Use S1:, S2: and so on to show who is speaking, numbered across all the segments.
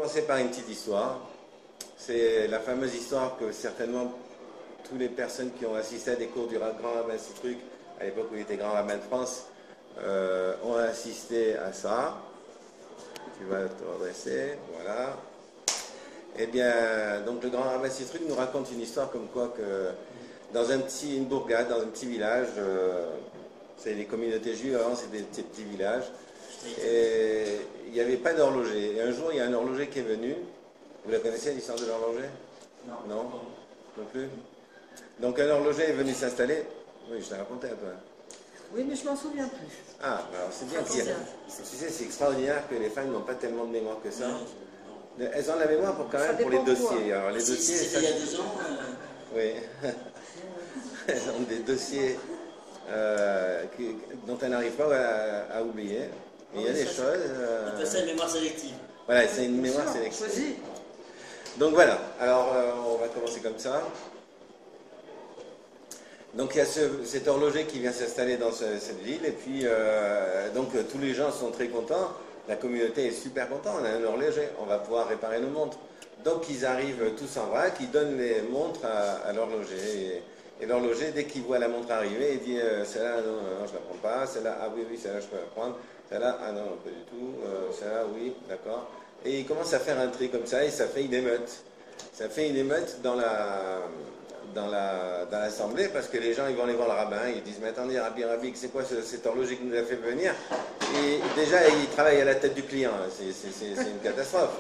S1: commencer par une petite histoire. C'est la fameuse histoire que certainement toutes les personnes qui ont assisté à des cours du grand rabbin Citruc, à l'époque où il était grand rabbin de France, ont assisté à ça. Tu vas te redresser, voilà. Eh bien, donc le grand rabbin Citruc nous raconte une histoire comme quoi que dans une bourgade, dans un petit village, c'est les communautés juives avant, c'était des petits villages, et il n'y avait pas d'horloger. Et un jour, il y a un horloger qui est venu. Vous la connaissez, l'histoire de l'horloger? Non. Non? Non plus? Donc un horloger est venu s'installer. Oui, je l'ai raconté à toi.
S2: Oui, mais je m'en souviens plus.
S1: Ah, alors c'est bien. Tu sais, c'est extraordinaire que les femmes n'ont pas tellement de mémoire que ça. Elles ont la mémoire quand même pour les dossiers. Alors les dossiers.
S3: C'était il y a 2 ans.
S1: Oui. Elles ont des dossiers dont elles n'arrivent pas à oublier. Et il y a des choses.
S3: On appelle ça une mémoire sélective.
S1: Voilà, c'est une mémoire sélective. Donc voilà, alors on va commencer comme ça. Donc il y a cet horloger qui vient s'installer dans cette ville, et puis donc tous les gens sont très contents, la communauté est super contente, on a un horloger, on va pouvoir réparer nos montres. Donc ils arrivent tous en vrac, ils donnent les montres à l'horloger, et l'horloger, dès qu'il voit la montre arriver, il dit celle-là, non, je ne la prends pas, celle-là, ah oui, celle-là, je peux la prendre, celle-là, ah non, pas du tout, celle-là, oui, d'accord. Et il commence à faire un tri comme ça, et ça fait une émeute. Ça fait une émeute dans l'assemblée, parce que les gens, ils vont aller voir le rabbin, ils disent, mais attendez, Rabbi, c'est quoi cet horloger qui nous a fait venir? Et déjà, il travaille à la tête du client, c'est une catastrophe.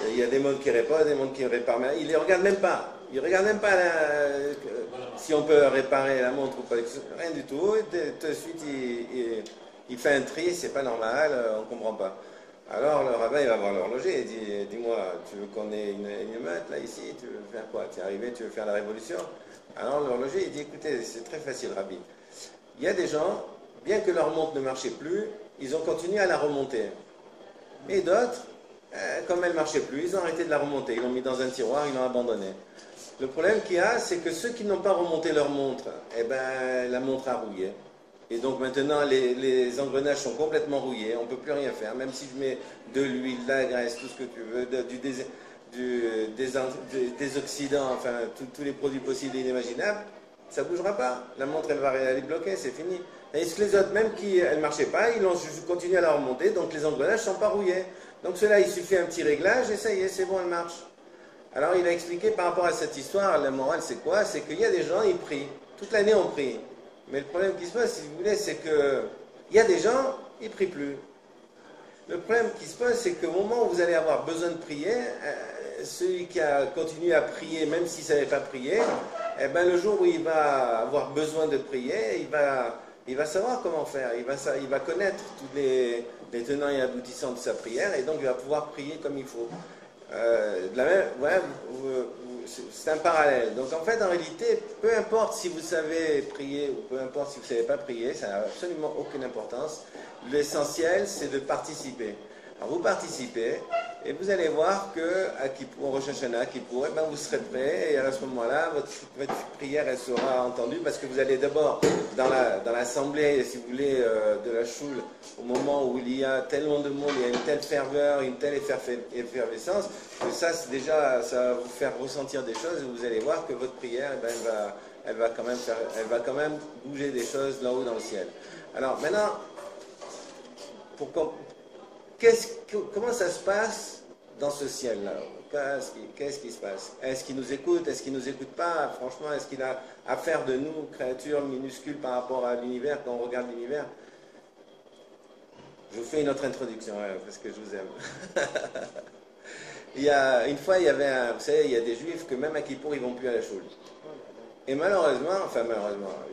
S1: Il y a des montres qui réparent, des montres qui réparent, mais il ne les regarde même pas. Il ne regarde même pas si on peut réparer la montre ou pas, rien du tout. Et tout de suite, il fait un tri, c'est pas normal, on ne comprend pas. Alors le rabbin il va voir l'horloger et dit, dis-moi, tu veux qu'on ait une émeute là ici, tu veux faire quoi? Tu es arrivé, tu veux faire la révolution? Alors l'horloger il dit, écoutez, c'est très facile, Rabbi. Il y a des gens, bien que leur montre ne marchait plus, ils ont continué à la remonter. Et d'autres, comme elle ne marchait plus, ils ont arrêté de la remonter, ils l'ont mis dans un tiroir, ils l'ont abandonné. Le problème qu'il y a, c'est que ceux qui n'ont pas remonté leur montre, eh ben, la montre a rouillé. Et donc maintenant, les engrenages sont complètement rouillés, on ne peut plus rien faire, même si je mets de l'huile, de la graisse, tout ce que tu veux, des oxydants, enfin tous les produits possibles et inimaginables, ça ne bougera pas. La montre, elle va aller bloquer, c'est fini. Et ce que les autres, même qui ne marchaient pas, ils ont continué à la remonter, donc les engrenages ne sont pas rouillés. Donc cela, il suffit un petit réglage et ça y est, c'est bon, elle marche. Alors il a expliqué par rapport à cette histoire, la morale c'est quoi? C'est qu'il y a des gens, ils prient, toute l'année on prie. Mais le problème qui se passe, si vous voulez, c'est que il y a des gens, ils ne prient plus. Le problème qui se passe, c'est qu'au moment où vous allez avoir besoin de prier, celui qui a continué à prier, même s'il ne savait pas prier, eh ben, le jour où il va avoir besoin de prier, il va savoir comment faire. Il va connaître tous les tenants et aboutissants de sa prière, et donc il va pouvoir prier comme il faut. C'est un parallèle. Donc en fait, en réalité, peu importe si vous savez prier ou peu importe si vous ne savez pas prier, ça n'a absolument aucune importance. L'essentiel, c'est de participer. Alors vous participez et vous allez voir que à Kippour, Rosh Hashanah, Kippour, ben vous serez prêts et à ce moment-là, votre prière elle sera entendue parce que vous allez d'abord dans l'assemblée, si vous voulez, de la choule, au moment où il y a tellement de monde, il y a une telle ferveur, une telle effervescence, que ça, déjà, ça va vous faire ressentir des choses et vous allez voir que votre prière, eh ben, elle va quand même bouger des choses là-haut dans le ciel. Alors maintenant, comment ça se passe dans ce ciel-là? Qu'est-ce qui se passe? Est-ce qu'il nous écoute? Est-ce qu'il ne nous écoute pas? Franchement, est-ce qu'il a affaire de nous, créatures minuscules par rapport à l'univers, quand on regarde l'univers? Je vous fais une autre introduction, parce que je vous aime. Une fois, vous savez, il y a des juifs que même à Kippour, ils ne vont plus à la choule. Et malheureusement,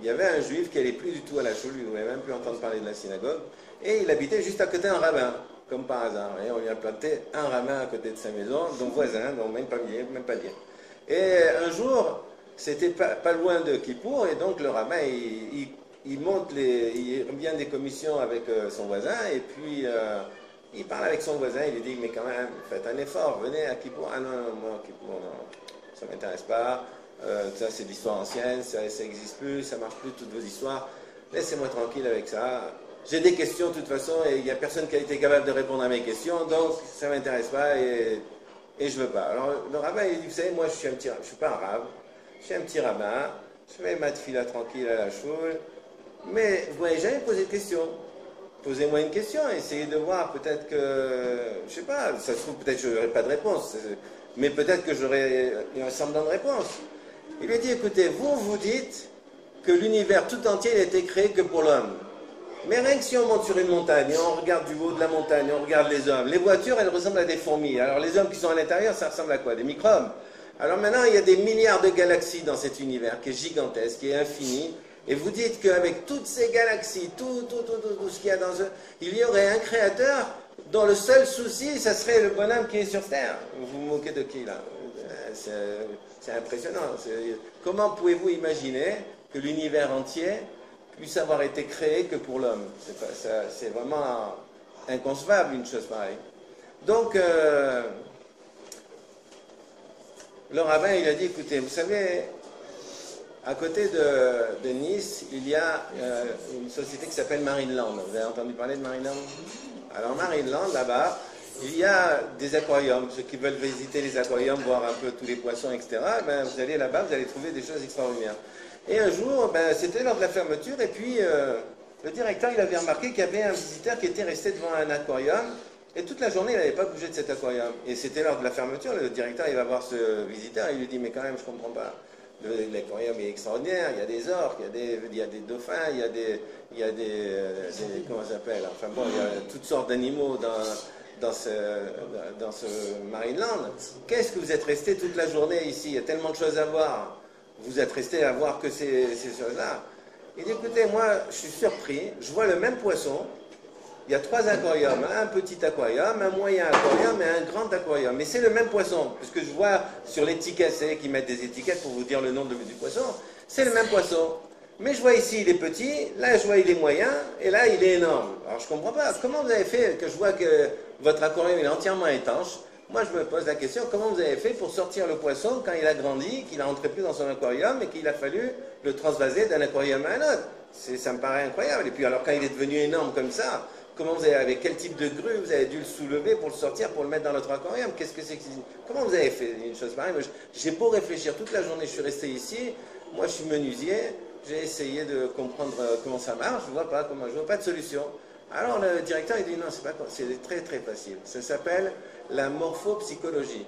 S1: il y avait un juif qui n'allait plus du tout à la choule, il ne voulait même plus entendre parler de la synagogue, et il habitait juste à côté d'un rabbin, comme par hasard. Et on lui a planté un rabbin à côté de sa maison, donc voisin, donc même pas bien. Et un jour, c'était pas loin de Kippour, et donc le rabbin, il revient des commissions avec son voisin, et puis il parle avec son voisin, il lui dit, mais quand même, faites un effort, venez à Kippour. Ah non, moi, Kippour, non, ça ne m'intéresse pas. Ça c'est de l'histoire ancienne, ça n'existe plus, ça ne marche plus toutes vos histoires, laissez-moi tranquille avec ça. J'ai des questions de toute façon et il n'y a personne qui a été capable de répondre à mes questions, donc ça ne m'intéresse pas et et je veux pas. Alors le rabbin, il dit, vous savez, moi je suis pas un rabbin, je suis un petit rabbin, je fais ma tefila tranquille à la choule, mais vous m'avez jamais posé de questions. Posez-moi une question, essayez de voir, peut-être que, je sais pas, ça se trouve, peut-être que je n'aurai pas de réponse, mais peut-être que j'aurai un semblant de réponse. Il lui dit, écoutez, vous dites que l'univers tout entier n'a été créé que pour l'homme. Mais rien que si on monte sur une montagne, et on regarde du haut de la montagne, on regarde les hommes, les voitures, elles ressemblent à des fourmis. Alors les hommes qui sont à l'intérieur, ça ressemble à quoi? Des microbes. Alors maintenant, il y a des milliards de galaxies dans cet univers qui est gigantesque, qui est infini. Et vous dites qu'avec toutes ces galaxies, tout ce qu'il y a dans eux, il y aurait un créateur dont le seul souci, ça serait le bonhomme qui est sur Terre. Vous vous moquez de qui, là? C'est impressionnant. Comment pouvez-vous imaginer que l'univers entier puisse avoir été créé que pour l'homme? C'est vraiment inconcevable, une chose pareille. Donc, le rabbin, il a dit, écoutez, vous savez, à côté de Nice, il y a une société qui s'appelle Marineland. Vous avez entendu parler de Marineland? Alors Marineland, là-bas, il y a des aquariums. Ceux qui veulent visiter les aquariums, voir un peu tous les poissons, etc., ben, vous allez là-bas, vous allez trouver des choses extraordinaires. Et un jour, ben, c'était lors de la fermeture, et puis le directeur, il avait remarqué qu'il y avait un visiteur qui était resté devant un aquarium, et toute la journée, il n'avait pas bougé de cet aquarium. Et c'était lors de la fermeture, le directeur, il va voir ce visiteur, il lui dit, mais quand même, je ne comprends pas. L'aquarium est extraordinaire, il y a des orques, il y a des dauphins, il y a des comment ça s'appelle, enfin bon, il y a toutes sortes d'animaux dans ce Marineland. Qu'est-ce que vous êtes resté toute la journée ici? Il y a tellement de choses à voir. Vous êtes resté à voir que ces choses-là. Il dit, écoutez, moi, je suis surpris, je vois le même poisson. Il y a 3 aquariums, un petit aquarium, un moyen aquarium et un grand aquarium. Mais c'est le même poisson, puisque je vois sur l'étiquette, c'est qu'ils mettent des étiquettes pour vous dire le nom du poisson. C'est le même poisson. Mais je vois ici, il est petit, là je vois il est moyen, et là il est énorme. Alors je ne comprends pas, comment vous avez fait que je vois que votre aquarium est entièrement étanche? Moi je me pose la question, comment vous avez fait pour sortir le poisson quand il a grandi, qu'il a rentré plus dans son aquarium et qu'il a fallu le transvaser d'un aquarium à un autre? Ça me paraît incroyable. Et puis alors quand il est devenu énorme comme ça, comment vous avez, avec quel type de grue vous avez dû le soulever pour le sortir, pour le mettre dans notre aquarium? Qu'est-ce que c'est que... Comment vous avez fait une chose pareille? J'ai beau réfléchir toute la journée, je suis resté ici, moi je suis menuisier, j'ai essayé de comprendre comment ça marche, je vois pas de solution. Alors le directeur il dit non, c'est très très facile. Ça s'appelle la morphopsychologie.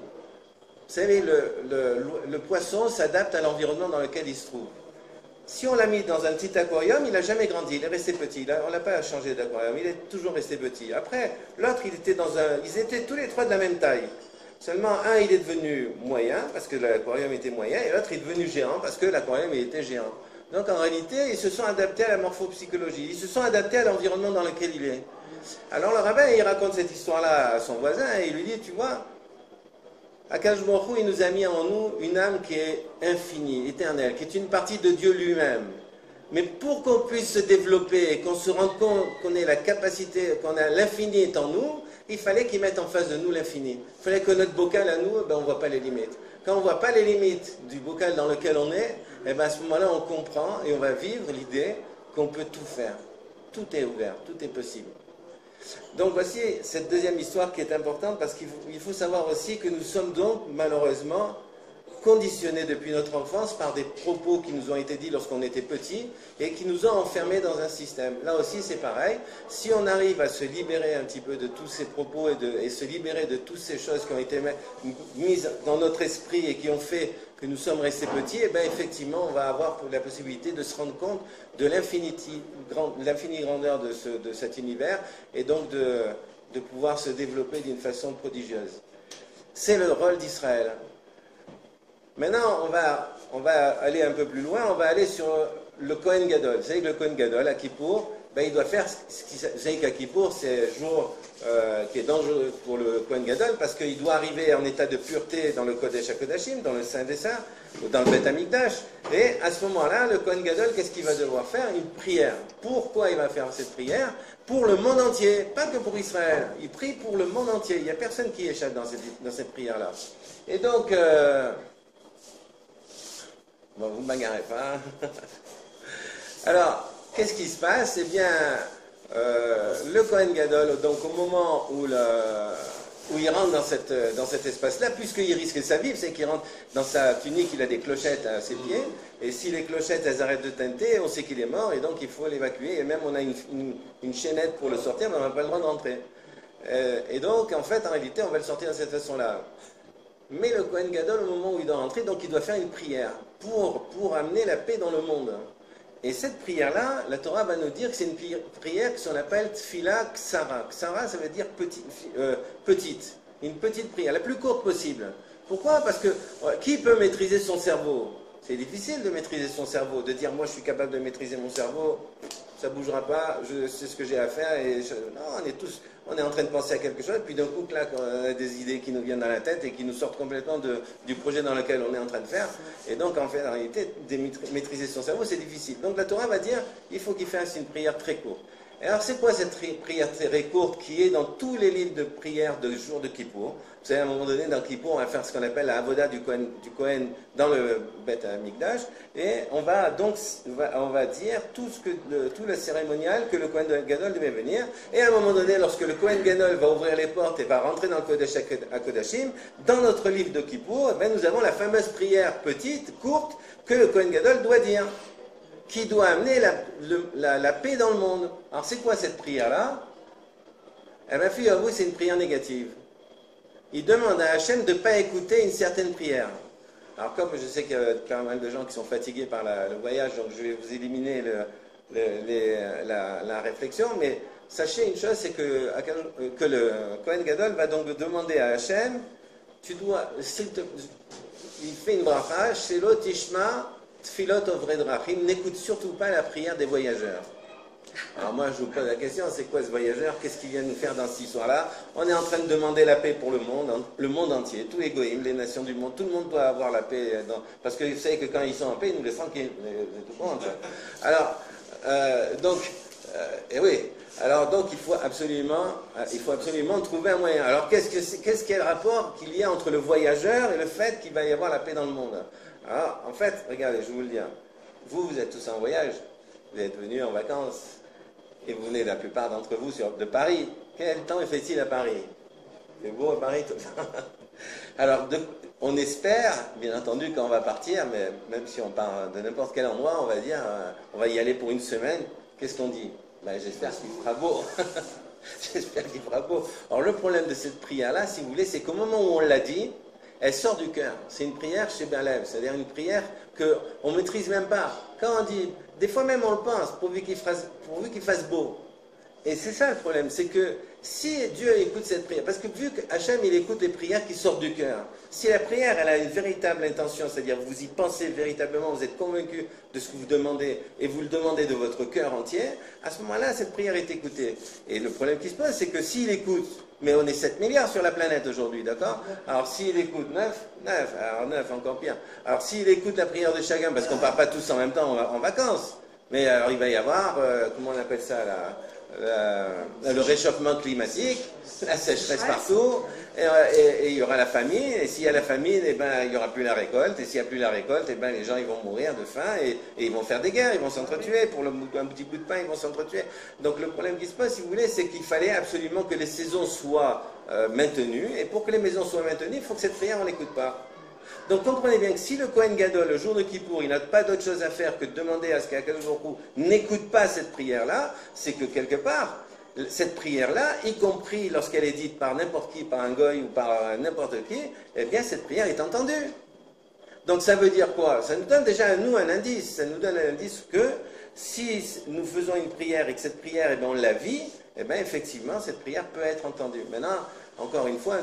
S1: Vous savez, le poisson s'adapte à l'environnement dans lequel il se trouve. Si on l'a mis dans un petit aquarium, il n'a jamais grandi, il est resté petit. On ne l'a pas changé d'aquarium, il est toujours resté petit. Après, l'autre, ils étaient tous les 3 de la même taille. Seulement, un, il est devenu moyen, parce que l'aquarium était moyen, et l'autre est devenu géant, parce que l'aquarium était géant. Donc, en réalité, ils se sont adaptés à la morphopsychologie, ils se sont adaptés à l'environnement dans lequel il est. Alors, le rabbin, il raconte cette histoire-là à son voisin, et il lui dit, tu vois, Akadosh Baruch Hu, il nous a mis en nous une âme qui est infinie, éternelle, qui est une partie de Dieu lui-même. Mais pour qu'on puisse se développer et qu'on se rende compte qu'on ait la capacité, qu'on a l'infini est en nous, il fallait qu'il mette en face de nous l'infini. Il fallait que notre bocal à nous, on ne voit pas les limites. Quand on ne voit pas les limites du bocal dans lequel on est, à ce moment-là, on comprend et on va vivre l'idée qu'on peut tout faire. Tout est ouvert, tout est possible. Donc voici cette deuxième histoire qui est importante parce qu'il faut savoir aussi que nous sommes donc malheureusement conditionnés depuis notre enfance par des propos qui nous ont été dits lorsqu'on était petits et qui nous ont enfermés dans un système. Là aussi c'est pareil, si on arrive à se libérer un petit peu de tous ces propos et se libérer de toutes ces choses qui ont été mises dans notre esprit et qui ont fait que nous sommes restés petits, et bien effectivement on va avoir la possibilité de se rendre compte de l'infinie grandeur de cet univers et donc de pouvoir se développer d'une façon prodigieuse. C'est le rôle d'Israël. Maintenant, on va aller un peu plus loin, on va aller sur le Kohen Gadol. Vous savez que le Kohen Gadol, à Kippour, il doit faire vous savez qu'à Kippour, c'est un jour qui est dangereux pour le Kohen Gadol, parce qu'il doit arriver en état de pureté dans le Kodesh HaKodashim, dans le Saint des Saints, ou dans le Beth Amikdash. Et à ce moment-là, le Kohen Gadol, qu'est-ce qu'il va devoir faire? Une prière. Pourquoi il va faire cette prière? Pour le monde entier, pas que pour Israël. Il prie pour le monde entier. Il n'y a personne qui échappe dans cette prière-là. Et donc... bon, vous ne m'agarrez pas. Alors, qu'est-ce qui se passe? Eh bien, le Kohen Gadol, donc au moment où où il rentre dans cet espace-là, puisqu'il risque sa vie, c'est qu'il rentre dans sa tunique, il a des clochettes à ses pieds, et si les clochettes, elles arrêtent de teinter, on sait qu'il est mort, et donc il faut l'évacuer, et même on a une chaînette pour le sortir, mais on n'a pas le droit de rentrer. Et donc, en fait, en réalité, on va le sortir de cette façon-là. Mais le Kohen Gadol, au moment où il doit rentrer, donc il doit faire une prière pour amener la paix dans le monde. Et cette prière-là, la Torah va nous dire que c'est une prière qu'on appelle Tfila Ksara. Ksara, ça veut dire petite. Une petite prière, la plus courte possible. Pourquoi? Parce que qui peut maîtriser son cerveau? C'est difficile de maîtriser son cerveau, de dire moi je suis capable de maîtriser mon cerveau, ça ne bougera pas, je sais ce que j'ai à faire. Non, on est en train de penser à quelque chose, et puis d'un coup, clac, on a des idées qui nous viennent dans la tête et qui nous sortent complètement du projet dans lequel on est en train de faire. Et donc, en fait, en réalité, maîtriser son cerveau, c'est difficile. Donc la Torah va dire, il faut qu'il fasse une prière très courte. Et alors, c'est quoi cette prière très courte qui est dans tous les livres de prière de jour de Kippour? Vous savez, à un moment donné, dans Kippour, on va faire ce qu'on appelle la Avoda du Kohen dans le Beth Amikdash, et on va dire tout le cérémonial que le Kohen Gadol devait venir. Et à un moment donné, lorsque le Kohen Gadol va ouvrir les portes et va rentrer dans le Kodesh HaKodashim, dans notre livre de Kippour, eh bien, nous avons la fameuse prière petite, courte, que le Kohen Gadol doit dire, qui doit amener la paix dans le monde. Alors c'est quoi cette prière-là? Eh bien, figurez-vous, c'est une prière négative. Il demande à Hachem de ne pas écouter une certaine prière. Alors comme je sais qu'il y a pas mal de gens qui sont fatigués par le voyage, donc je vais vous éliminer la réflexion, mais sachez une chose, c'est que le Kohen Gadol va donc demander à Hachem, il fait une bracha, Shelo Tishma Tfilot Ovred Rachim, n'écoute surtout pas la prière des voyageurs. Alors moi je vous pose la question, c'est quoi ce voyageur? Qu'est-ce qu'il vient nous faire dans cette histoire-là? On est en train de demander la paix pour le monde entier, tous les goïms, les nations du monde, tout le monde doit avoir la paix, parce que vous savez que quand ils sont en paix, ils nous laissent tranquilles, vous êtes au courant, ça. Alors, et oui, alors donc il faut absolument trouver un moyen. Alors qu'est-ce qu'il y a le rapport qu'il y a entre le voyageur et le fait qu'il va y avoir la paix dans le monde? Alors, en fait, regardez, je vais vous le dire, vous êtes tous en voyage, vous êtes venus en vacances, et vous venez, la plupart d'entre vous, de Paris. Quel temps fait-il à Paris? C'est beau à Paris, tout ça. Alors, on espère, bien entendu, quand on va partir, mais même si on part de n'importe quel endroit, on va dire, on va y aller pour une semaine. Qu'est-ce qu'on dit? Ben, j'espère qu'il fera beau. J'espère qu'il fera beau. Alors, le problème de cette prière-là, si vous voulez, c'est qu'au moment où on l'a dit, elle sort du cœur. C'est une prière chez Berlev, c'est-à-dire une prière qu'on ne maîtrise même pas. Quand on dit, des fois même on le pense, pourvu qu'il fasse beau. Et c'est ça le problème, c'est que si Dieu écoute cette prière, parce que vu qu'Hachem il écoute les prières qui sortent du cœur, si la prière elle a une véritable intention, c'est-à-dire vous y pensez véritablement, vous êtes convaincu de ce que vous demandez, et vous le demandez de votre cœur entier, à ce moment-là cette prière est écoutée. Et le problème qui se pose, c'est que s'il écoute, mais on est 7 milliards sur la planète aujourd'hui, d'accord? Alors s'il écoute 9, alors 9 encore pire. Alors s'il écoute la prière de chacun, parce qu'on ne part pas tous en même temps en vacances, mais alors il va y avoir, comment on appelle ça là, le réchauffement climatique, la sécheresse partout, et il y aura la famine, et s'il y a la famine, eh ben, il n'y aura plus la récolte, et s'il n'y a plus la récolte, eh ben, les gens ils vont mourir de faim, et ils vont faire des guerres, ils vont s'entretuer, pour un petit bout de pain, ils vont s'entretuer. Donc le problème qui se pose, si vous voulez, c'est qu'il fallait absolument que les saisons soient maintenues, et pour que les maisons soient maintenues, il faut que cette prière, on n'écoute pas. Donc comprenez bien que si le Kohen Gadol, le jour de Kippour, il n'a pas d'autre chose à faire que de demander à ce qu'Akadosh Baruch Hu n'écoute pas cette prière-là, c'est que quelque part, cette prière-là, y compris lorsqu'elle est dite par n'importe qui, par un goy ou par n'importe qui, eh bien cette prière est entendue. Donc ça veut dire quoi? Ça nous donne déjà à nous un indice. Ça nous donne un indice que si nous faisons une prière et que cette prière, eh bien, on la vit, eh bien effectivement cette prière peut être entendue. Maintenant, encore une fois,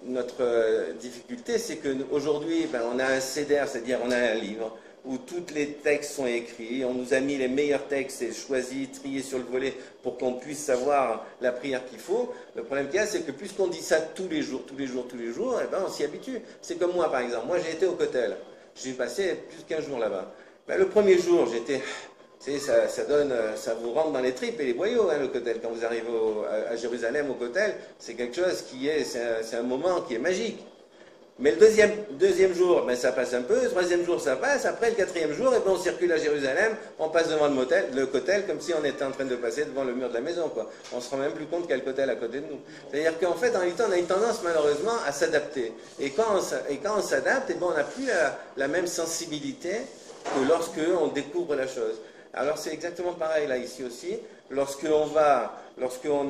S1: notre difficulté, c'est qu'aujourd'hui, ben, on a un CEDER, c'est-à-dire on a un livre où tous les textes sont écrits, on nous a mis les meilleurs textes et choisis, triés sur le volet pour qu'on puisse savoir la prière qu'il faut. Le problème qu'il y a, c'est que puisqu'on dit ça tous les jours, eh ben, on s'y habitue. C'est comme moi, par exemple. Moi, j'ai été au Kotel. J'ai passé plus de 15 jours là-bas. Ben, le premier jour, j'étais... Tu sais, ça vous rentre dans les tripes et les boyaux, hein, le Kotel. Quand vous arrivez à Jérusalem, au Kotel, c'est quelque chose c'est un moment qui est magique. Mais le deuxième jour, ben, ça passe un peu, le troisième jour, ça passe, après le quatrième jour, et ben, on circule à Jérusalem, on passe devant le cotel, comme si on était en train de passer devant le mur de la maison, quoi. On se rend même plus compte qu'il y a le cotel à côté de nous. C'est-à-dire qu'en fait, en réalité, on a une tendance, malheureusement, à s'adapter. Et quand on s'adapte, eh ben, on n'a plus la même sensibilité que lorsque on découvre la chose. Alors c'est exactement pareil là ici aussi. Lorsqu'on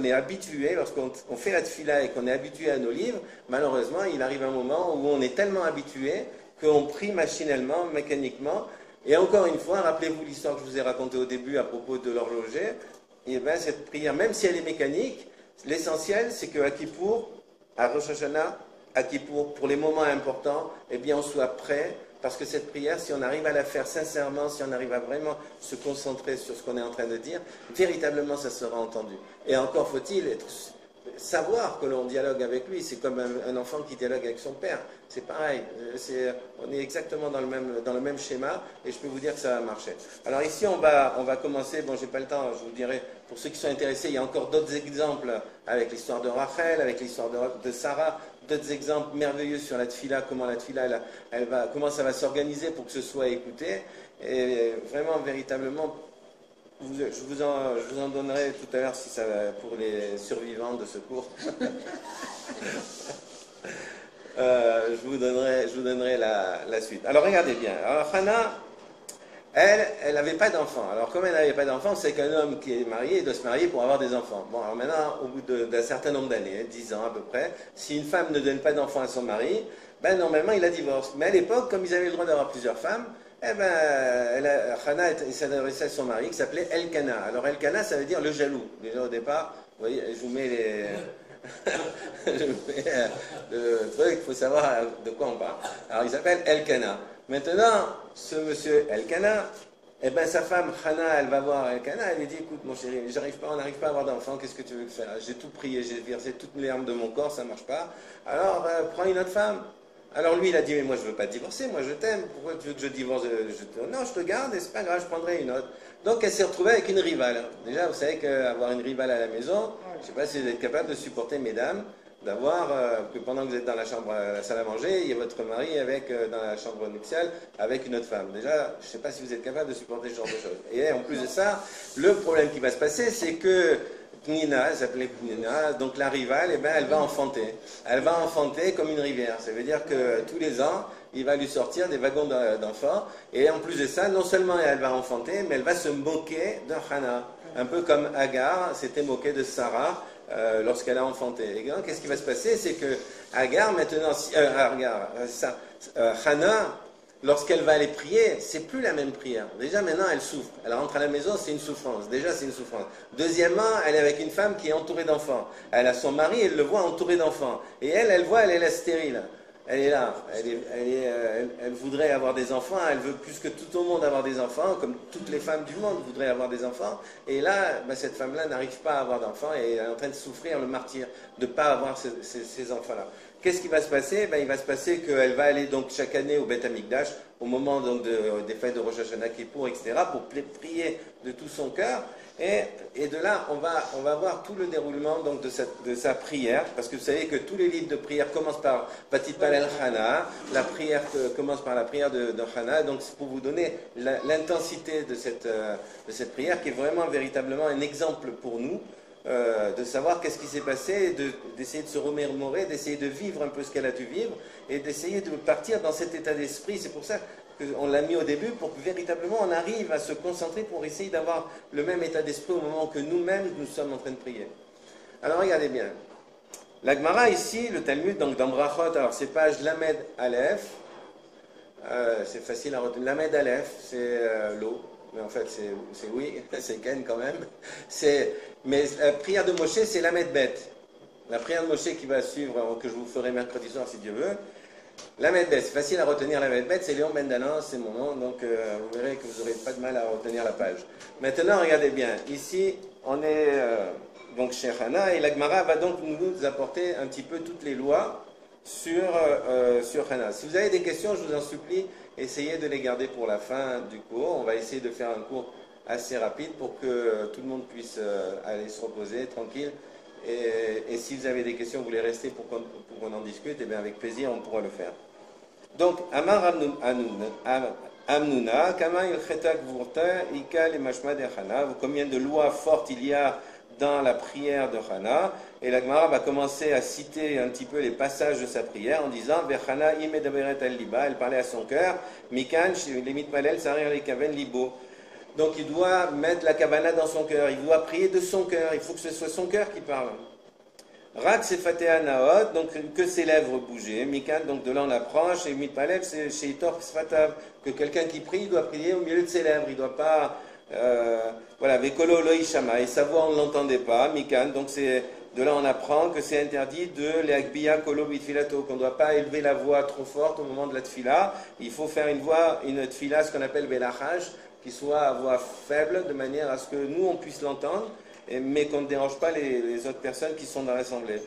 S1: est habitué, lorsqu'on fait la tefila et qu'on est habitué à nos livres, malheureusement, il arrive un moment où on est tellement habitué qu'on prie machinalement, mécaniquement. Et encore une fois, rappelez-vous l'histoire que je vous ai racontée au début à propos de l'horloger. Et bien cette prière, même si elle est mécanique, l'essentiel c'est qu'à Kippour, à Rosh Hashanah, à Kippour, pour les moments importants, eh bien on soit prêt. Parce que cette prière, si on arrive à la faire sincèrement, si on arrive à vraiment se concentrer sur ce qu'on est en train de dire, véritablement, ça sera entendu. Et encore faut-il savoir que l'on dialogue avec lui. C'est comme un enfant qui dialogue avec son père. C'est pareil. On est exactement dans le même schéma et je peux vous dire que ça va marcher. Alors ici, on va commencer. Bon, j'ai pas le temps, je vous dirai. Pour ceux qui sont intéressés, il y a encore d'autres exemples avec l'histoire de Rachel, avec l'histoire de Sarah. D'autres exemples merveilleux sur la tefila, comment la tefila, comment ça va s'organiser pour que ce soit écouté. Et vraiment, véritablement, je vous en donnerai tout à l'heure si ça va pour les survivants de ce cours. Je vous donnerai la suite. Alors regardez bien. Alors Hannah, elle n'avait pas d'enfant. Alors comme elle n'avait pas d'enfant, c'est qu'un homme qui est marié, il doit se marier pour avoir des enfants. Bon, alors maintenant, au bout d'un certain nombre d'années, 10 ans à peu près, si une femme ne donne pas d'enfant à son mari, ben normalement il la divorce. Mais à l'époque, comme ils avaient le droit d'avoir plusieurs femmes, eh ben, Hannah s'adressait à son mari qui s'appelait Elkana. Alors Elkana, ça veut dire le jaloux. Déjà au départ, vous voyez, je vous mets le truc, il faut savoir de quoi on parle. Alors il s'appelle Elkana. Maintenant, ce monsieur Elkana, eh ben, sa femme Hannah, elle va voir Elkana, elle lui dit, écoute mon chéri, on n'arrive pas à avoir d'enfant, qu'est-ce que tu veux faire? J'ai tout prié, j'ai versé toutes les larmes de mon corps, ça ne marche pas. Alors, prends une autre femme. Alors lui, il a dit, mais moi je ne veux pas te divorcer, moi je t'aime, pourquoi tu veux que je divorce? Non, je te garde et c'est pas grave, je prendrai une autre. Donc elle s'est retrouvée avec une rivale. Déjà, vous savez qu'avoir une rivale à la maison, je ne sais pas si vous êtes capable de supporter, mesdames, d'avoir, que pendant que vous êtes dans la chambre, la salle à manger, il y a votre mari dans la chambre nuptiale avec une autre femme. Déjà, je ne sais pas si vous êtes capable de supporter ce genre de choses. Et en plus de ça, le problème qui va se passer, c'est que Pnina, elle s'appelait Pnina, donc la rivale, eh ben, elle va enfanter. Elle va enfanter comme une rivière. Ça veut dire que tous les ans, il va lui sortir des wagons d'enfants. Et en plus de ça, non seulement elle va enfanter, mais elle va se moquer de Hannah. Un peu comme Agar s'était moquée de Sarah lorsqu'elle a enfanté. Et donc, qu'est-ce qui va se passer? C'est que Agar, maintenant, Hannah, lorsqu'elle va aller prier, c'est plus la même prière. Déjà, maintenant, elle souffre. Elle rentre à la maison, c'est une souffrance. Déjà, c'est une souffrance. Deuxièmement, elle est avec une femme qui est entourée d'enfants. Elle a son mari, elle le voit entouré d'enfants. Et elle voit, elle est là stérile. Elle est là. Elle voudrait avoir des enfants. Elle veut plus que tout au monde avoir des enfants, comme toutes les femmes du monde voudraient avoir des enfants. Et là, ben, cette femme-là n'arrive pas à avoir d'enfants et elle est en train de souffrir le martyre de ne pas avoir ces enfants-là. Qu'est-ce qui va se passer? Ben, il va se passer qu'elle va aller donc chaque année au Beth Amikdash, au moment donc des fêtes de Rosh Hashanah Kippour, etc., pour prier de tout son cœur. Et de là, on va voir tout le déroulement donc, de sa prière, parce que vous savez que tous les livres de prière commencent par Patit Palel Hannah, la prière commence par la prière de Hannah, donc c'est pour vous donner l'intensité de cette prière, qui est vraiment véritablement un exemple pour nous, de savoir qu'est-ce qui s'est passé, d'essayer de se remémorer, d'essayer de vivre un peu ce qu'elle a dû vivre, et d'essayer de partir dans cet état d'esprit. C'est pour ça qu'on l'a mis au début, pour que véritablement on arrive à se concentrer pour essayer d'avoir le même état d'esprit au moment que nous-mêmes nous sommes en train de prier. Alors regardez bien. La Gemara ici, le Talmud, donc dans Brachot, alors c'est page Lamed Aleph, c'est facile à retenir. Lamed Aleph, c'est l'eau. Mais en fait, c'est oui, c'est Ken quand même. Mais la prière de Moshe, c'est Lamed Bet. La prière de Moshe qui va suivre, que je vous ferai mercredi soir si Dieu veut. Lamed Bet, c'est facile à retenir. Lamed Bet, c'est Léon Bendalan, c'est mon nom, donc vous verrez que vous n'aurez pas de mal à retenir la page. Maintenant, regardez bien. Ici, on est donc chez Hannah, et la Gemara va donc nous apporter un petit peu toutes les lois sur Hannah. Si vous avez des questions, je vous en supplie, essayez de les garder pour la fin du cours. On va essayer de faire un cours assez rapide pour que tout le monde puisse aller se reposer tranquille Et si vous avez des questions, vous voulez rester pour qu'on en discute, et bien avec plaisir, on pourra le faire. Donc, Amar Amnuna, Kama il Chetak Vurta, Ika le Mashma de Hana. Combien de lois fortes il y a dans la prière de Hana. Et la Gemara va commencer à citer un petit peu les passages de sa prière en disant Vechana imedaberet al liba, elle parlait à son cœur, Mikan, les mitpalel, sarir les kaven libo. Donc il doit mettre la kavana dans son cœur, il doit prier de son cœur, il faut que ce soit son cœur qui parle. Rak sefatea naot, donc que ses lèvres bougeaient. Mikan, donc de là on apprend, chez mitpalel, c'est chez itor sfatav, que quelqu'un qui prie, il doit prier au milieu de ses lèvres, il ne doit pas. Voilà, Vekolo loishama, et sa voix on ne l'entendait pas, Mikan, donc c'est. De là, on apprend que c'est interdit de l'akbiya kolo bitfilato, qu'on ne doit pas élever la voix trop forte au moment de la tfila. Il faut faire une tfila, ce qu'on appelle belachaj, qui soit à voix faible, de manière à ce que nous, on puisse l'entendre, mais qu'on ne dérange pas les autres personnes qui sont dans l'assemblée.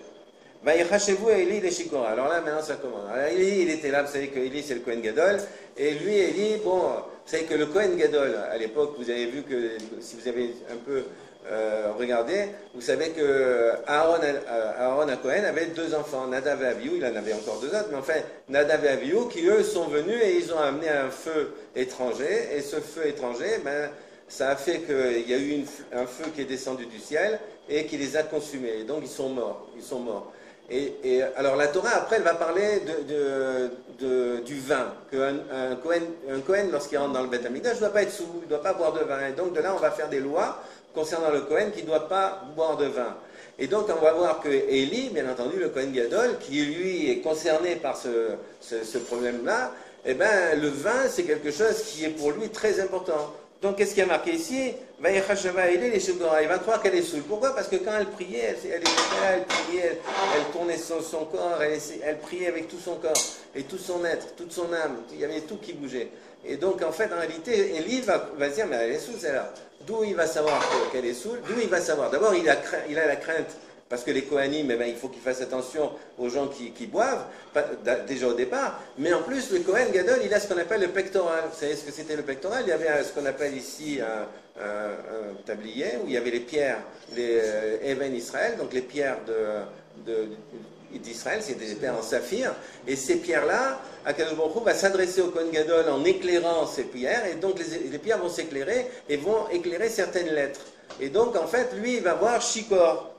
S1: Vaïchachez-vous et Eli les shikora. Alors là, maintenant, ça commence. Alors, Eli, il était là, vous savez que Eli, c'est le Kohen Gadol, et lui, Eli, bon, vous savez que le Kohen Gadol, à l'époque, vous avez vu que, si vous avez un peu regardez, vous savez que Aaron à Cohen avait 2 enfants, Nadav et Avihu, il en avait encore 2 autres, mais enfin, Nadav et Avihu, qui eux sont venus et ils ont amené un feu étranger, et ce feu étranger, ben, ça a fait qu'il y a eu un feu qui est descendu du ciel et qui les a consumés, et donc ils sont morts. Et alors la Torah, après, elle va parler du vin, qu'un Cohen, lorsqu'il rentre dans le Beth Amikdash, ne doit pas être sous, il ne doit pas boire de vin, et donc de là, on va faire des lois concernant le Cohen qui ne doit pas boire de vin. Et donc on va voir que Élie, bien entendu, le Cohen Gadol, qui lui est concerné par ce problème-là, eh ben, le vin, c'est quelque chose qui est pour lui très important. Donc qu'est-ce qui a marqué ici? Il va croire qu'elle est saoule. Pourquoi? Parce que quand elle priait, elle était là, elle priait, elle tournait son corps, elle priait avec tout son corps, et tout son être, toute son âme, il y avait tout qui bougeait. Et donc, en fait, en réalité, Élie va se dire, mais elle est saoule, celle-là. D'où il va savoir qu'elle est saoule? D'où il va savoir? D'abord, il a la crainte, parce que les Kohanim, eh ben, il faut qu'ils fassent attention aux gens qui boivent, déjà au départ. Mais en plus, le Kohen Gadol, il a ce qu'on appelle le pectoral. Vous savez ce que c'était le pectoral? Il y avait ce qu'on appelle ici un tablier, où il y avait les pierres, les Even Israël, donc les pierres d'Israël, c'est des pierres en saphir, et ces pierres-là, Akadosh Baruch Hu va s'adresser au Kohen Gadol en éclairant ces pierres, et donc les pierres vont s'éclairer et vont éclairer certaines lettres. Et donc, en fait, lui, il va voir Shikora.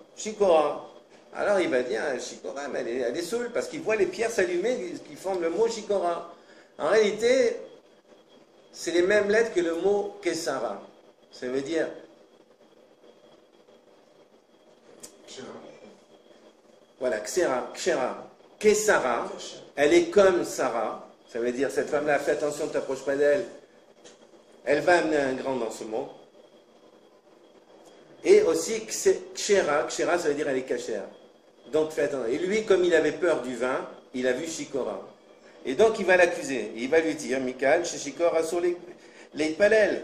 S1: Alors, il va dire, Shikora, mais elle est saoule, parce qu'il voit les pierres s'allumer qui forment le mot Shikora. En réalité, c'est les mêmes lettres que le mot Kesara. Ça veut dire voilà, Kshera, Kesara, elle est comme Sarah, ça veut dire cette femme-là, fais attention, ne t'approche pas d'elle, elle va amener un grand dans ce monde. Et aussi Kshera, ça veut dire elle est cachère. Donc fais attention. Et lui, comme il avait peur du vin, il a vu Shikora. Et donc il va l'accuser, il va lui dire, Mikal, chez Shikora sur les palels.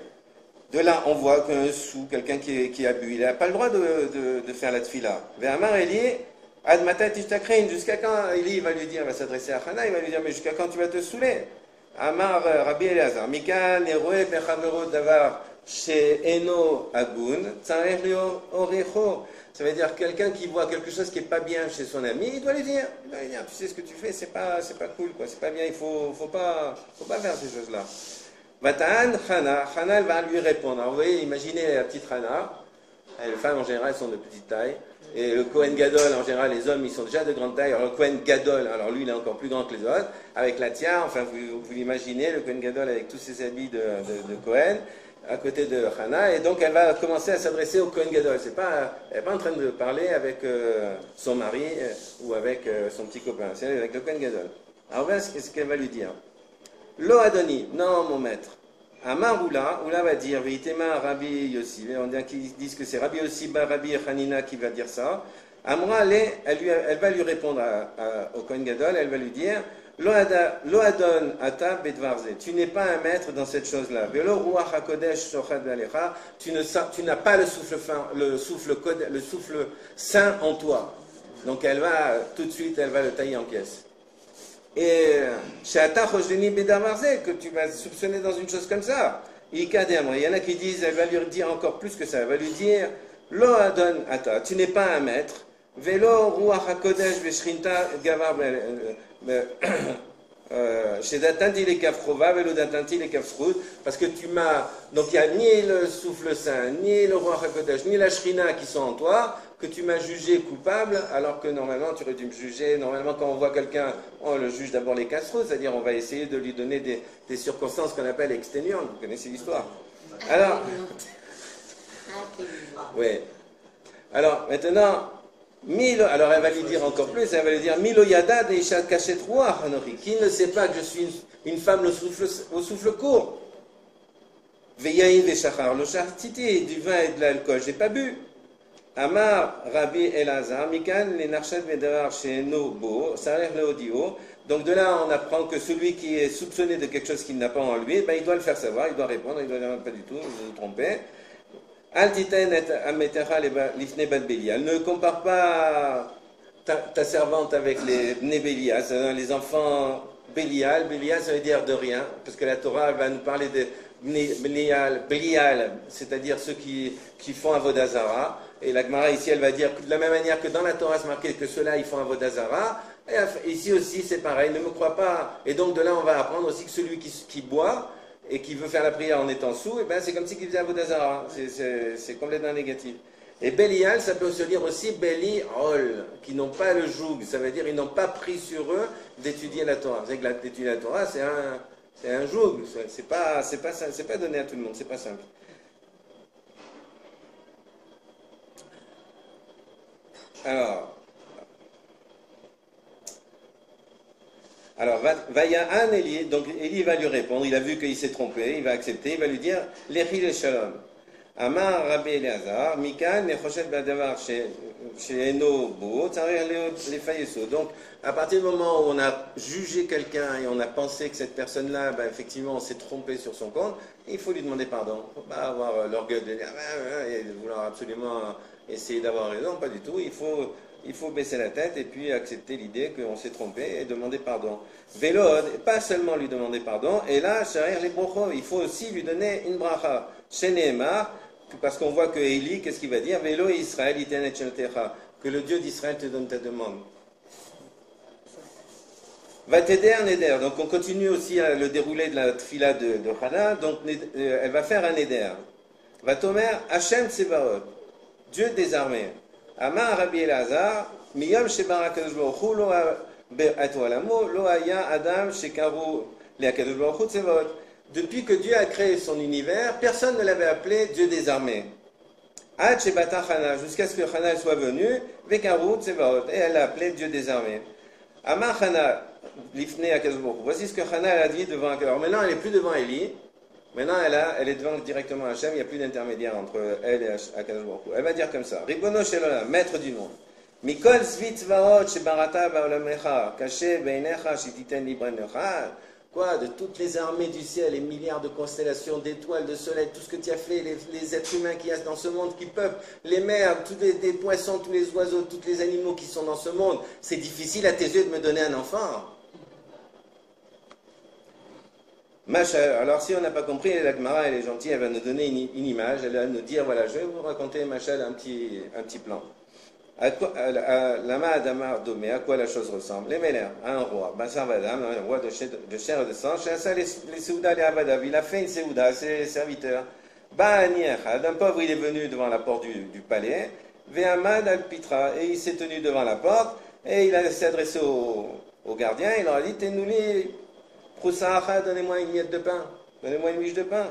S1: De là, on voit qu'un sou, quelqu'un qui a bu, il n'a pas le droit de faire la tfila. Ve'amar Eli, Ad matat ishtakrein, jusqu'à quand Eli va lui dire, va s'adresser à Hana, il va lui dire, mais jusqu'à quand tu vas te saouler? Amar Rabbi Elazar, Mikal neroe pechamero davar chez Eno Agun, tsarech lio orecho. Ça veut dire quelqu'un qui voit quelque chose qui n'est pas bien chez son ami, il doit lui dire, tu sais ce que tu fais, c'est pas cool, quoi, c'est pas bien, il faut pas faire ces choses-là. Vatan, Hana, elle va lui répondre. Alors, vous voyez, imaginez la petite Hana, les femmes en général sont de petite taille, et le Kohen Gadol, en général, les hommes, ils sont déjà de grande taille. Alors le Kohen Gadol, alors lui, il est encore plus grand que les autres, avec la tiare, enfin, vous l'imaginez, le Kohen Gadol avec tous ses habits de Kohen, à côté de Hana, et donc elle va commencer à s'adresser au Kohen Gadol. Elle n'est pas en train de parler avec son mari ou avec son petit copain, c'est avec le Kohen Gadol. Alors voilà ce qu'elle va lui dire. Lo Adoni, non mon maître. Amar Oula va dire, Veitema Rabbi Yossi, on dit qu'ils disent que c'est Rabbi Yossi, Rabbi Hanina qui va dire ça. Amra, elle va lui répondre au Kohen Gadol, elle va lui dire, Lo Adon Ata Bedvarze, tu n'es pas un maître dans cette chose-là. Velo Ruach HaKodesh Sochad Alecha, tu n'as pas le souffle saint en toi. Donc elle va, tout de suite, elle va le tailler en pièces. Et que tu vas soupçonner dans une chose comme ça. Il y en a qui disent, elle va lui dire encore plus que ça. Elle va lui dire, Lo Adon Ata, tu n'es pas un maître. Velo ruach hakodesh veshrinta gavar chez Datanti les kafrova, velo Datanti les kafsroud, parce que tu m'as. Donc il n'y a ni le souffle saint, ni le ruach hakodesh, ni la shrina qui sont en toi, que tu m'as jugé coupable, alors que normalement tu aurais dû me juger. Normalement, quand on voit quelqu'un, on le juge d'abord les kashrous, c'est-à-dire on va essayer de lui donner des circonstances qu'on appelle exténuantes. Vous connaissez l'histoire. Alors, oui. Alors maintenant. Alors elle va lui dire encore plus, elle va lui dire Milo yada de ishat kachet ruach hanori. Qui ne sait pas que je suis une femme au souffle court? Veyain veshachar lo shachtiti, du vin et de l'alcool, j'ai pas bu. Amar Rabbi Elazar, Mikan le narchet vedavar she'eno bo, sarech leodio. Donc de là on apprend que celui qui est soupçonné de quelque chose qu'il n'a pas en lui, ben, il doit le faire savoir, il doit répondre, il doit dire pas du tout, vous vous trompez. Ne compare pas ta servante avec les Bnei Bélial, les enfants Bélial. Bélial, ça veut dire de rien, parce que la Torah va nous parler de Bélial, c'est-à-dire ceux qui font Avodah Zara. Et la Gemara ici, elle va dire que de la même manière que dans la Torah, c'est marqué que ceux-là, ils font Avodah Zara. Et ici aussi, c'est pareil, ne me crois pas. Et donc de là, on va apprendre aussi que celui qui boit, et qui veut faire la prière en étant sous, et ben c'est comme si il faisait Avodah Zara. C'est complètement négatif. Et Bélial, ça peut se dire aussi Béliol, qui n'ont pas le joug. Ça veut dire ils n'ont pas pris sur eux d'étudier la Torah. Vous savez que d'étudier la Torah, c'est un joug. C'est pas donné à tout le monde. C'est pas simple. Alors, Vaya'an Eli, donc Eli va lui répondre, il a vu qu'il s'est trompé, il va accepter, il va lui dire Lechi le Shalom. Amar Rabbi Elazar, Mikan, Nechoshet Badavar, She'eno Bo, Tzarir le Fayeso. Donc, à partir du moment où on a jugé quelqu'un et on a pensé que cette personne-là, ben, effectivement, on s'est trompé sur son compte, il faut lui demander pardon. Il ne faut pas avoir l'orgueil de dire et de vouloir absolument essayer d'avoir raison, pas du tout. Il faut baisser la tête et puis accepter l'idée qu'on s'est trompé et demander pardon. Vélod, pas seulement lui demander pardon, et là, sharir les brochos, il faut aussi lui donner une bracha. Chez Nehemar, parce qu'on voit que Élie, qu'est-ce qu'il va dire? Vélo Israël, itenet sheltecha, que le Dieu d'Israël te donne ta demande. Va t'aider un éder. Donc on continue aussi le déroulé de la tfila de Hana, donc elle va faire un éder. Va t'omer Hachem Tsebaot, Dieu des armées. Amar Rabbi Elazar, Miyom Shebar HaKadosh Baruch Hu lo be'atu alamo, lo haya Adam shekaru le'HaKadosh Baruch Hu Tsebaot. Depuis que Dieu a créé son univers, personne ne l'avait appelé Dieu des armées. Ad Shebata Hana, jusqu'à ce que Hana soit venue, Vekaru Tsebaot, et elle l'a appelé Dieu des armées. Amar Hana, l'ifne HaKadosh Baruch Hu. Voici ce que Hana a dit devant HaKadosh. Alors maintenant, elle n'est plus devant Élie. Maintenant, elle est devant directement Hachem, il n'y a plus d'intermédiaire entre elle et HaKadosh Baruch Hu. Elle va dire comme ça, Ribono shel olam, maître du monde. Mikol zvit vaot shebarata ba'olamecha, kaché beinecha shititen librenecha. Quoi? De toutes les armées du ciel, les milliards de constellations, d'étoiles, de soleils, tout ce que tu as fait, les êtres humains qu'il y a dans ce monde qui peuplent, les mers, tous les poissons, tous les oiseaux, tous les animaux qui sont dans ce monde, c'est difficile à tes yeux de me donner un enfant. Alors si on n'a pas compris, la Gemara, elle est gentille, elle va nous donner une image, elle va nous dire, voilà, je vais vous raconter, Machal, un petit plan. Lama Adama Domé, à quoi la chose ressemble? Les Mélères, un roi, Bassar Vadam, un roi de chair et de sang, Chassa les Séouda, les Avadav, il a fait une Séouda à ses serviteurs. Ba'aniachad, un pauvre, il est venu devant la porte du palais, Ve'amad al-Pitra, et il s'est tenu devant la porte, et il s'est adressé au gardien, il leur a dit, Tenouli, Proussaacha, donnez-moi une miette de pain, donnez-moi une miche de pain.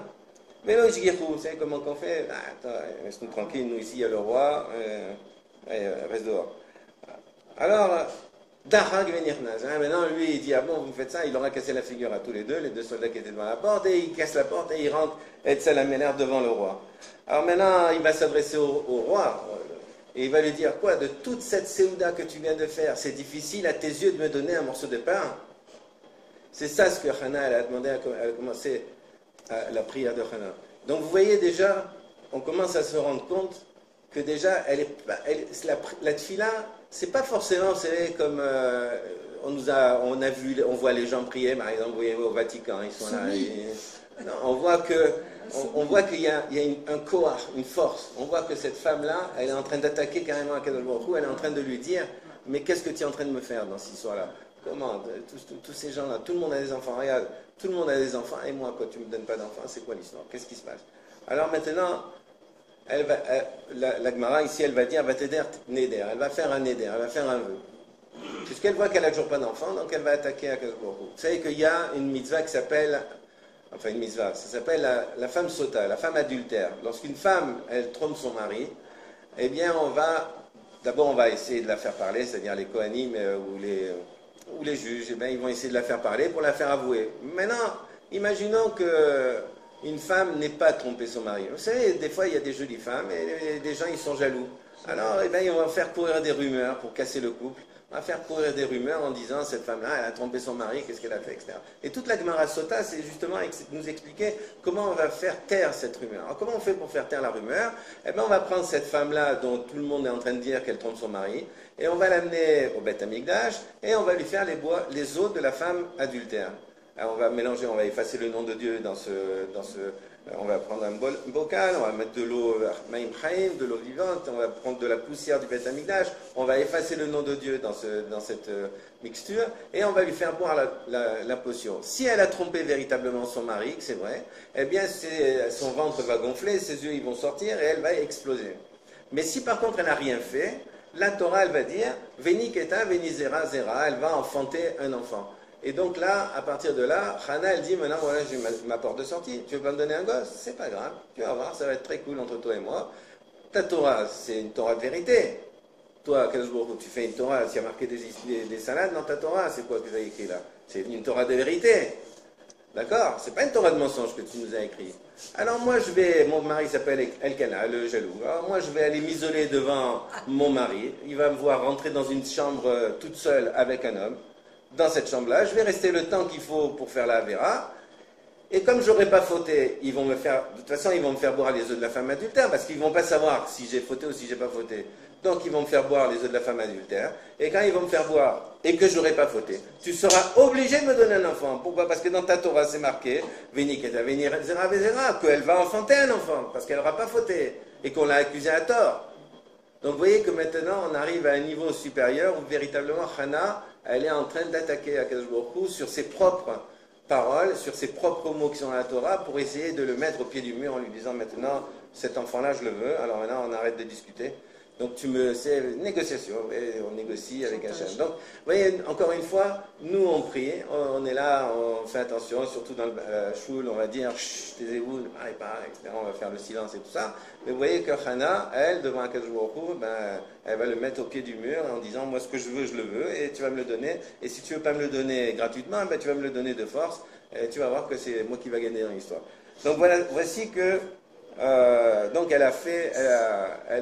S1: Mais là, vous savez comment qu'on fait? Attends, reste-nous tranquille, nous ici, il y a le roi, reste dehors. Alors, Dahag Venirnaz, maintenant lui il dit, ah bon, vous faites ça, il aura cassé la figure à tous les deux soldats qui étaient devant la porte, et il casse la porte et il rentre, et Tzalaméler devant le roi. Alors maintenant, il va s'adresser au roi, et il va lui dire, quoi, de toute cette séouda que tu viens de faire, c'est difficile à tes yeux de me donner un morceau de pain? C'est ça ce que Hana elle a demandé à commencer la prière de Hana. Donc vous voyez déjà, on commence à se rendre compte que déjà, la tfila, c'est pas forcément, vous savez, comme on voit les gens prier, par exemple, vous voyez au Vatican, ils sont là. Non, on voit que on voit qu'il y a un koach, une force. On voit que cette femme-là, elle est en train d'attaquer carrément à Kadosh Baruch Hu, elle est en train de lui dire, mais qu'est-ce que tu es en train de me faire dans cette histoire-là? Comment? Tous ces gens-là, tout le monde a des enfants, regarde, tout le monde a des enfants, et moi, quand tu ne me donnes pas d'enfants, c'est quoi l'histoire? Qu'est-ce qui se passe? Alors maintenant, la Gemara ici, elle va dire, va t'aider neder, elle va faire un neder, elle va faire un vœu. Puisqu'elle voit qu'elle n'a toujours pas d'enfant, donc elle va attaquer à Kadosh Baruch Hu. Vous savez qu'il y a une mitzvah qui s'appelle, enfin une mitzvah, ça s'appelle la femme sota, la femme adultère. Lorsqu'une femme, elle trompe son mari, eh bien d'abord on va essayer de la faire parler, c'est-à-dire les Kohanim ou les juges, eh bien, ils vont essayer de la faire parler pour la faire avouer. Maintenant, imaginons que une femme n'ait pas trompé son mari. Vous savez, des fois, il y a des jolies femmes et des gens, ils sont jaloux. Alors, eh bien, ils vont faire courir des rumeurs pour casser le couple. On va faire courir des rumeurs en disant, cette femme-là, elle a trompé son mari, qu'est-ce qu'elle a fait, etc. Et toute la Gemara Sota, c'est justement nous expliquer comment on va faire taire cette rumeur. Alors, comment on fait pour faire taire la rumeur? Eh bien, on va prendre cette femme-là, dont tout le monde est en train de dire qu'elle trompe son mari, et on va l'amener au Beth Amikdash, et on va lui faire les os de la femme adultère. Alors on va mélanger, on va effacer le nom de Dieu on va prendre un bocal, on va mettre de l'eau Maïm Chaim, de l'eau vivante, on va prendre de la poussière du Beth Amikdash, on va effacer le nom de Dieu dans cette mixture, et on va lui faire boire la potion. Si elle a trompé véritablement son mari, que c'est vrai, eh bien son ventre va gonfler, ses yeux ils vont sortir, et elle va exploser. Mais si par contre elle n'a rien fait, la Torah elle va dire, Veni Keta, Veni Zera, Zera, elle va enfanter un enfant. Et donc là, à partir de là, Hana, elle dit, maintenant, voilà, j'ai ma porte de sortie. Tu veux pas me donner un gosse? C'est pas grave. Tu vas voir, ça va être très cool entre toi et moi. Ta Torah, c'est une Torah de vérité. Toi, Kadosh Baruch Hu, tu fais une Torah, s'il y a marqué des salades dans ta Torah, c'est quoi que tu as écrit là? C'est une Torah de vérité. D'accord? C'est pas une Torah de mensonge que tu nous as écrit. Alors moi, mon mari s'appelle Elkana, le jaloux. Alors moi, je vais aller m'isoler devant mon mari. Il va me voir rentrer dans une chambre toute seule avec un homme. Dans cette chambre-là, je vais rester le temps qu'il faut pour faire la Avera. Et comme je n'aurai pas fauté, de toute façon, ils vont me faire boire les œufs de la femme adultère, parce qu'ils ne vont pas savoir si j'ai fauté ou si j'ai pas fauté. Donc ils vont me faire boire les œufs de la femme adultère. Et quand ils vont me faire boire et que je n'aurai pas fauté, tu seras obligé de me donner un enfant. Pourquoi? Parce que dans ta Torah, c'est marqué, Veni Keta, Veni Zera, Vezera, qu'elle va enfanter un enfant, parce qu'elle n'aura pas fauté, et qu'on l'a accusée à tort. Donc vous voyez que maintenant, on arrive à un niveau supérieur où véritablement, Hana, elle est en train d'attaquer Akadosh Baruch Hu sur ses propres paroles, sur ses propres mots qui sont dans la Torah, pour essayer de le mettre au pied du mur en lui disant maintenant, cet enfant-là, je le veux, alors maintenant on arrête de discuter. Donc c'est négociation, et on négocie avec Hachem. Donc, vous voyez, encore une fois, nous on prie, on est là, on fait attention, surtout dans la choule, on va dire, taisez-vous, ne parlez pas, etc. On va faire le silence et tout ça. Mais vous voyez que Hana, elle, devant Akadosh Baruch Hu, elle va le mettre au pied du mur en disant, moi ce que je veux, et tu vas me le donner. Et si tu ne veux pas me le donner gratuitement, tu vas me le donner de force, et tu vas voir que c'est moi qui va gagner dans l'histoire. Donc voilà, voici que donc elle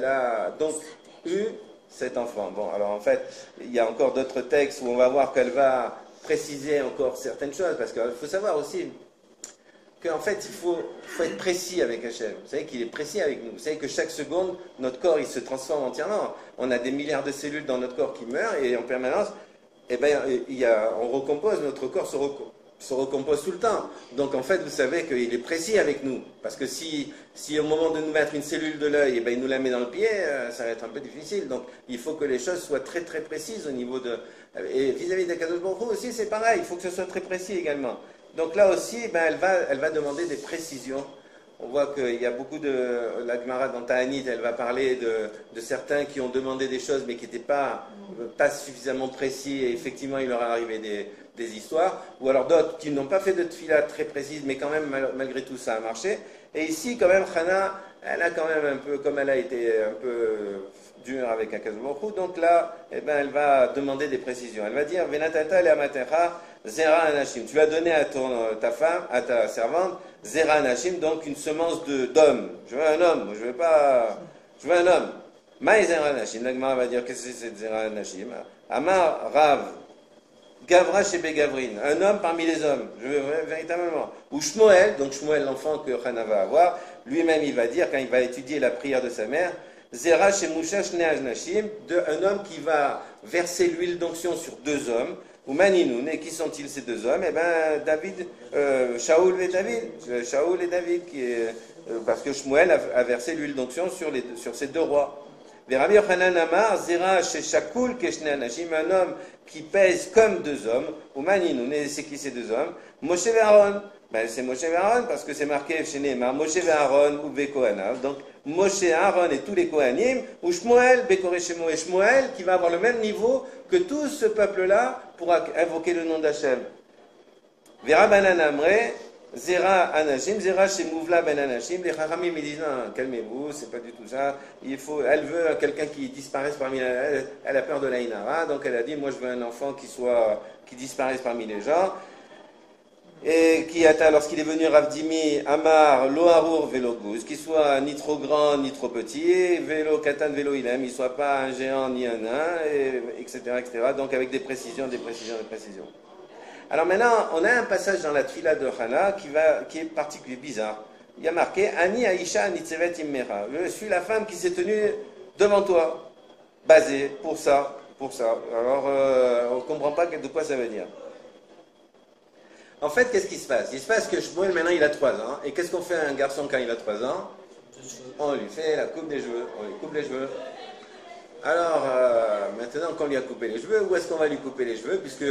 S1: a donc eu cet enfant. Bon, alors en fait, il y a encore d'autres textes où on va voir qu'elle va préciser encore certaines choses, parce qu'il faut savoir aussi qu'en fait, il faut être précis avec Hachem. Vous savez qu'il est précis avec nous. Vous savez que chaque seconde, notre corps, il se transforme entièrement. On a des milliards de cellules dans notre corps qui meurent, et en permanence, on recompose, notre corps se recompose tout le temps. Donc en fait, vous savez qu'il est précis avec nous. Parce que si au moment de nous mettre une cellule de l'œil, il nous la met dans le pied, ça va être un peu difficile. Donc il faut que les choses soient très très précises au niveau de... Et vis-à-vis d'Akadosh Baruch Hu aussi, c'est pareil, il faut que ce soit très précis également. Donc là aussi, elle va demander des précisions. On voit qu'il y a beaucoup la Gemara dans Ta'anit, elle va parler de certains qui ont demandé des choses mais qui n'étaient pas suffisamment précis, et effectivement il leur est arrivé des histoires, ou alors d'autres qui n'ont pas fait de tefila très précise, mais quand même malgré tout ça a marché. Et ici quand même Hana, elle a quand même un peu, comme elle a été un peu dure avec Akadosh Baruch Hu, donc là elle va demander des précisions. Elle va dire Venatata le amatecha Zera Anashim, tu vas donner à ta femme, à ta servante, Zera Anashim, donc une semence d'homme. Je veux un homme, je veux un homme. Maï Zera Anashim, la Gemara va dire qu'est-ce que c'est Zera Anashim? Amar Rav, Gavra chez Begavrin, un homme parmi les hommes, je veux véritablement. Ou Shmuel, donc Shmuel, l'enfant que Hana va avoir, lui-même il va dire, quand il va étudier la prière de sa mère, Zera chez Mushash Neaj Nashim, un homme qui va verser l'huile d'onction sur deux hommes. ou Maninoun. Et qui sont-ils ces deux hommes? Eh bien, Shaoul et David. Shaoul et David, parce que Shmuel a versé l'huile d'onction sur ces deux rois. Rabbi Yochanan Amar, Zera Sheshakul Keshne Anashim, un homme qui pèse comme deux hommes, ou Maninoun. Et c'est qui ces deux hommes? Moshe et Aaron. Ben, c'est Moshe et Aaron parce que c'est marqué chez Neymar, Moshe et Aaron ou Bekohanav. Donc Moshe, Aaron et tous les Kohanim, ou Shmuel, Bekoreshemo et Shmuel, qui va avoir le même niveau que tout ce peuple-là pour invoquer le nom d'Hachem. Vera Banan Amre, Zera Anashim, Zera chez Mouvla Ben Anashim. Les Haramim ils disent non, calmez-vous, c'est pas du tout ça. Elle veut quelqu'un qui disparaisse parmi elle a peur de la Inara, donc elle a dit moi je veux un enfant qui disparaisse parmi les gens. Et qui atteint, lorsqu'il est venu Ravdimi, Amar, Loharur, Vélo Gouz, qu'il soit ni trop grand ni trop petit, Vélo Katan, Vélo Ilem, il ne soit pas un géant ni un nain, etc., etc. Donc avec des précisions. Alors maintenant, on a un passage dans la Tfila de Hana qui est particulier, bizarre. Il y a marqué Ani Aisha Nitzevet Immera. Je suis la femme qui s'est tenue devant toi, basée pour ça. Alors, on ne comprend pas de quoi ça veut dire. En fait, qu'est-ce qui se passe? Il se passe que Shmuel, maintenant, il a 3 ans. Et qu'est-ce qu'on fait à un garçon quand il a 3 ans? On lui fait la coupe des cheveux. On lui coupe les cheveux. Alors, maintenant qu'on lui a coupé les cheveux, où est-ce qu'on va lui couper les cheveux? Puisque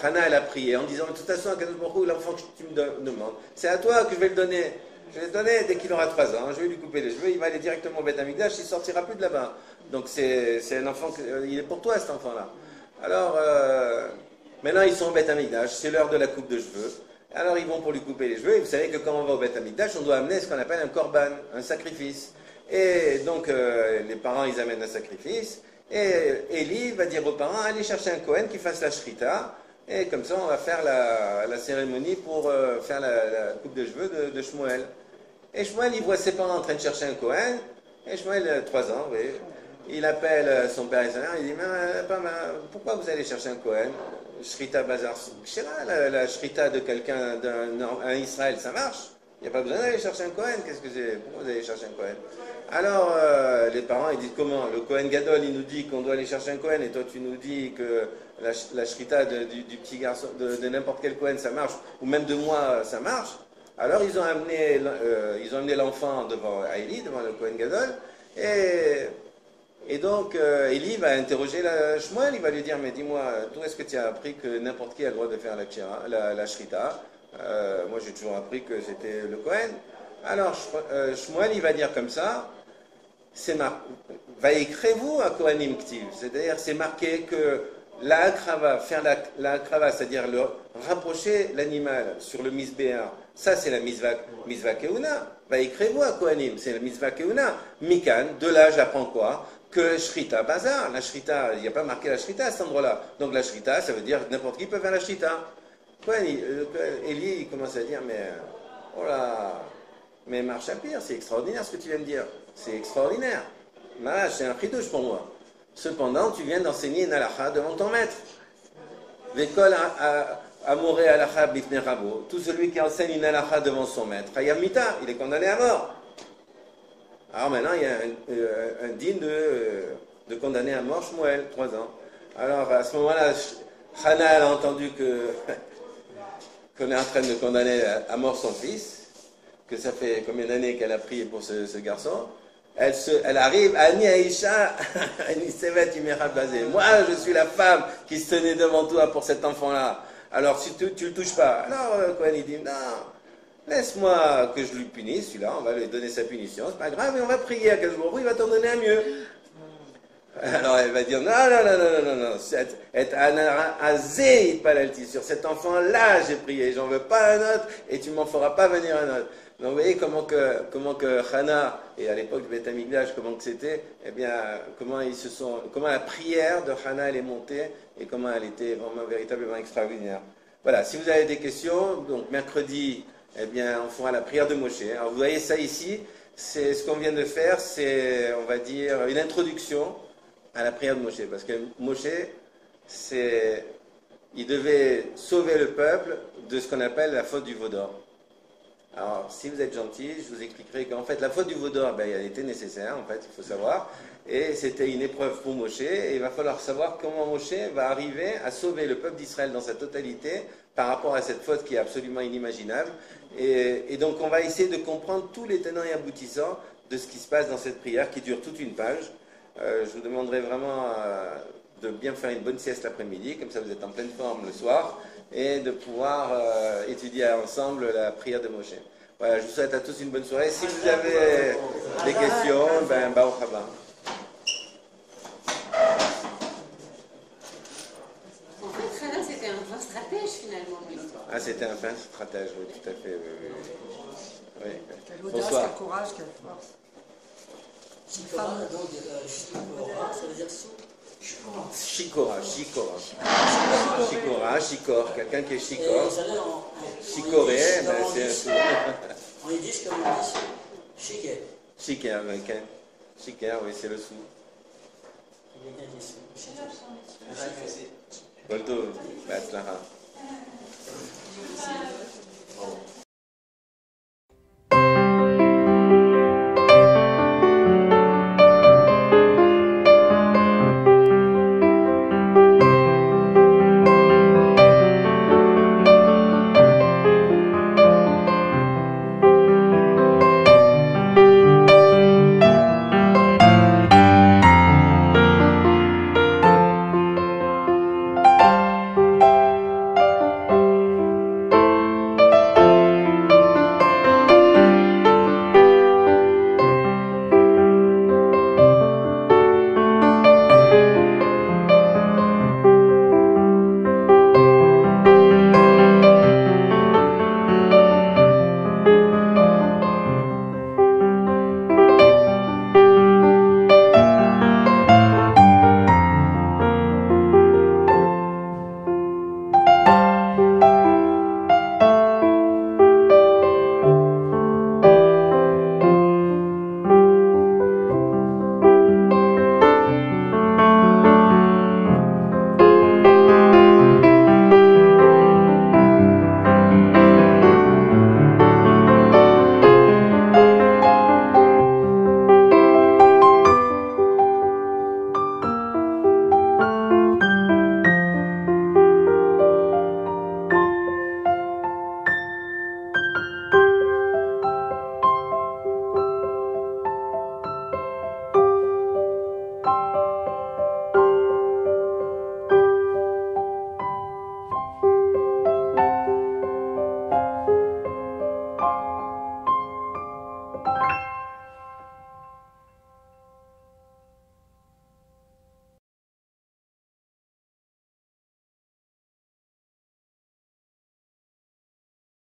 S1: Hana, elle a prié en disant, de toute façon, Akadosh Baruch Hu, l'enfant que tu me demandes, c'est à toi que je vais le donner. Je vais le donner dès qu'il aura 3 ans. Je vais lui couper les cheveux. Il va aller directement au Beth Amikdash. Il ne sortira plus de là-bas. Donc, c'est un enfant, il est pour toi, cet enfant-là. Alors... maintenant, ils sont au Beth Amikdash, c'est l'heure de la coupe de cheveux. Alors, ils vont pour lui couper les cheveux. Et vous savez que quand on va au Beth Amikdash, on doit amener ce qu'on appelle un korban, un sacrifice. Et donc, les parents, ils amènent un sacrifice. Et Eli va dire aux parents, allez chercher un Kohen qui fasse la shrita. Et comme ça, on va faire la cérémonie pour faire la coupe de cheveux de Shmuel. Et Shmuel, il voit ses parents en train de chercher un Kohen. Et Shmuel, 3 ans, oui. Il appelle son père et sa mère, il dit, pourquoi vous allez chercher un Kohen? Shrita Bazar Shira, la Shrita de quelqu'un, d'un Israël, ça marche. Il n'y a pas besoin d'aller chercher un Kohen. Qu'est-ce que c'est? Pourquoi vous allez chercher un Kohen? Alors, les parents, ils disent comment? Le Kohen Gadol, il nous dit qu'on doit aller chercher un Kohen, et toi, tu nous dis que la Shrita du petit garçon, de n'importe quel Kohen, ça marche, ou même de moi, ça marche. Alors, ils ont amené l'enfant devant Haïli, devant le Kohen Gadol, et donc, Eli va interroger Shmuel, il va lui dire, mais dis-moi, d'où est-ce que tu as appris que n'importe qui a le droit de faire la shrita? Moi, j'ai toujours appris que c'était le Kohen. Alors, Shmuel, il va dire comme ça, va écrivez-vous à Kohanim Ktiv, c'est-à-dire, c'est marqué que la akrava, faire la akrava, c'est-à-dire rapprocher l'animal sur le misbéar, ça c'est la misva keuna. Va écrivez-vous à Kohanim, c'est la misva keuna. Mikan, de là, j'apprends quoi? Que Shrita Bazar, la Shrita, il n'y a pas marqué la Shrita à cet endroit-là. Donc la Shrita, ça veut dire n'importe qui peut faire la Shrita. Eli, il commence à dire, mais oh là, mais marche à pire, c'est extraordinaire ce que tu viens de dire. C'est extraordinaire. C'est un chidouche pour moi. Cependant, tu viens d'enseigner une halakha devant ton maître. Vekol amoré halakha bifne rabo. Tout celui qui enseigne une halakha devant son maître, Hayam Mita, il est condamné à mort. Alors maintenant, il y a un digne de condamner à mort Shmuel, 3 ans. Alors à ce moment-là, Hana a entendu qu'on est en train de condamner à mort son fils, que ça fait combien d'années qu'elle a prié pour ce garçon. Elle arrive, Ani Aisha, moi je suis la femme qui se tenait devant toi pour cet enfant-là. Alors si tu le touches pas. Alors Kohen il dit, non, laisse-moi que je lui punisse, celui-là, on va lui donner sa punition, c'est pas grave, et on va prier à Kajbourou, il va t'en donner un mieux. Alors elle va dire, non, sur cet enfant-là j'ai prié, j'en veux pas un autre, et tu m'en feras pas venir un autre. Donc vous voyez comment que Hana, et à l'époque du Beth Amikdash, comment que c'était, eh bien, comment la prière de Hana elle est montée, et comment elle était vraiment véritablement extraordinaire. Voilà, si vous avez des questions, donc mercredi, eh bien, on fera la prière de Moshe. Alors vous voyez ça ici, c'est ce qu'on vient de faire, c'est, on va dire, une introduction à la prière de Moshe, parce que Moshe, il devait sauver le peuple de ce qu'on appelle la faute du veau d'or. Alors, si vous êtes gentil, je vous expliquerai qu'en fait, la faute du veau d'or, ben, elle était nécessaire, en fait, il faut savoir. Et c'était une épreuve pour Moshe. Et il va falloir savoir comment Moshe va arriver à sauver le peuple d'Israël dans sa totalité par rapport à cette faute qui est absolument inimaginable. Et donc, on va essayer de comprendre tous les tenants et aboutissants de ce qui se passe dans cette prière qui dure toute une page. Je vous demanderai vraiment de bien faire une bonne sieste l'après-midi, comme ça vous êtes en pleine forme le soir, et de pouvoir étudier ensemble la prière de Moshe. Voilà, je vous souhaite à tous une bonne soirée. Si vous avez des questions, ben, Baruch haba.
S4: En fait, Hannah, c'était un fin stratège finalement.
S1: Ah, c'était un fin stratège, oui, tout à fait. Oui, oui, oui.
S2: Quelle audace,
S1: Bonsoir.
S2: quel courage, quelle force.
S3: Shikora, donc, Shikora, ça veut dire sous.
S1: Shikora, Shikor, quelqu'un qui est
S3: Et
S1: Shikor.
S3: vous savez,
S1: Chicoré,
S3: yiddish,
S1: ben,
S3: comme on
S1: c'est
S3: dit- en yiddish, comme on dit, chiquet.
S1: Chiker, américain. Chiker, oui, c'est le sou.
S3: Quelqu'un qui est sous. Chiquet.
S1: Bolto, Batzlaha.